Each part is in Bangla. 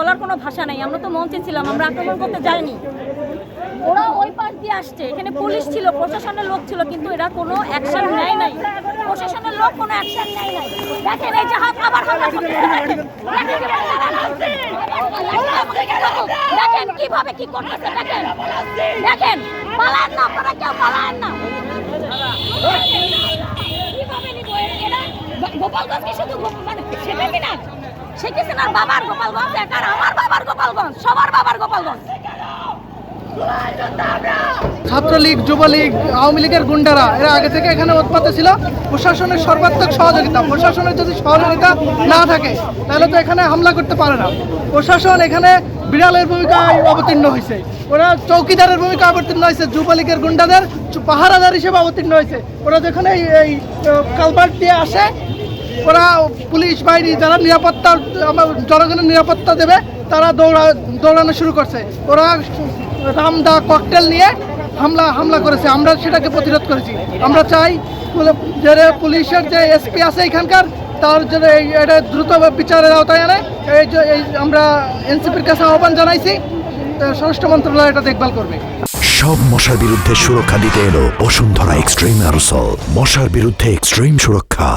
বলার কোনো ভাষা নাই। আমরা তো মঞ্চে ছিলাম, আমরা আক্রমণ করতে যাইনি। ওরা ওই পাশ দিয়ে আসছে, এখানে পুলিশ ছিল, প্রশাসনের লোক ছিল, কিন্তু এরা কোনো অ্যাকশন নেয় নাই। প্রশাসনের লোক কোনো অ্যাকশন নেয় নাই। দেখেন এই যে আবার হামলা করতেছে, দেখেন কিভাবে কি করতেছে, দেখেন দেখেন, পালান না আপনারা, কেউ পালান না। কিভাবে নিব এরা? গোপালগঞ্জ কি শুধু মানে সেটা কিনা শেখ হাসিনার বাবার গোপালগঞ্জ, একার আমার বাবার গোপালগঞ্জ, সবার বাবার গোপালগঞ্জ। ছাত্রলীগ, যুবলীগ, আওয়ামী লীগের গুন্ডারা এরা আগে থেকে এখানে উৎপাতে ছিল। প্রশাসনের সর্বাত্মক সহযোগিতা, প্রশাসনের যদি সহযোগিতা না থাকে তাহলে তো এখানে হামলা করতে পারে না। প্রশাসন এখানে বিড়ালের ভূমিকায় অবতীর্ণ হয়েছে, ওরা চৌকিদারের ভূমিকা অবতীর্ণ হয়েছে, যুবলীগের গুন্ডাদের পাহারাদার হিসেবে অবতীর্ণ হয়েছে। ওরা যখন এই কালভার্ট দিয়ে আসে, ওরা পুলিশ বাহিনী যারা নিরাপত্তা, আমার জনগণের নিরাপত্তা দেবে, তারা দৌড়ানো শুরু করছে। ওরা রামদা ককটেল নিয়ে হামলা করেছে। আমরা সেটাকে প্রতিরোধ করেছি। আমরা চাই যে পুলিশের যে এসপি আছে এখানকার, তার জন্য এটা দ্রুত বিচারের আওতায় আনে। এই আমরা এনসিপির কাছে আহ্বান জানাইছি, স্বরাষ্ট্র মন্ত্রণালয় এটা দেখভাল করবে। সব মশার বিরুদ্ধে সুরক্ষা দিতে এলো বসুন্ধরা এক্সট্রিম অ্যারোসল, মশার বিরুদ্ধে এক্সট্রিম সুরক্ষা।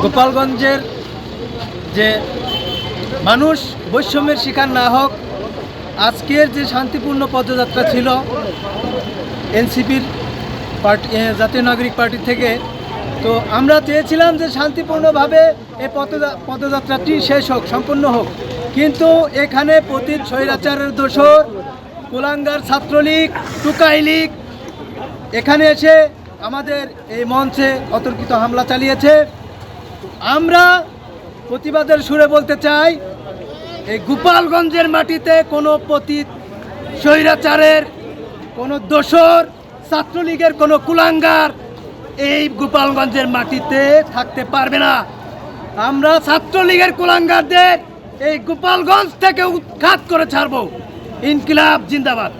গোপালগঞ্জের যে মানুষ বৈষম্যের শিকার না হোক, আজকের যে শান্তিপূর্ণ পদযাত্রা ছিল এনসিপির পার্টি, জাতীয় নাগরিক পার্টি থেকে, তো আমরা চেয়েছিলাম যে শান্তিপূর্ণভাবে এই পদযাত্রাটি শেষ হোক, সম্পূর্ণ হোক। কিন্তু এখানে পতিত স্বৈরাচারের দোসর কুলাঙ্গার ছাত্রলীগ, টুকাই লীগ এখানে এসে আমাদের এই মঞ্চে অতর্কিত হামলা চালিয়েছে। আমরা প্রতিবাদের সুরে বলতে চাই, এই গোপালগঞ্জের মাটিতে কোনো পতিত স্বৈরাচারের কোনো দোসর, ছাত্রলীগের কোনো কুলাঙ্গার এই গোপালগঞ্জের মাটিতে থাকতে পারবে না। আমরা ছাত্রলীগের কুলাঙ্গারদের এই গোপালগঞ্জ থেকে উৎখাত করে ছাড়ব। ইনকিলাব জিন্দাবাদ।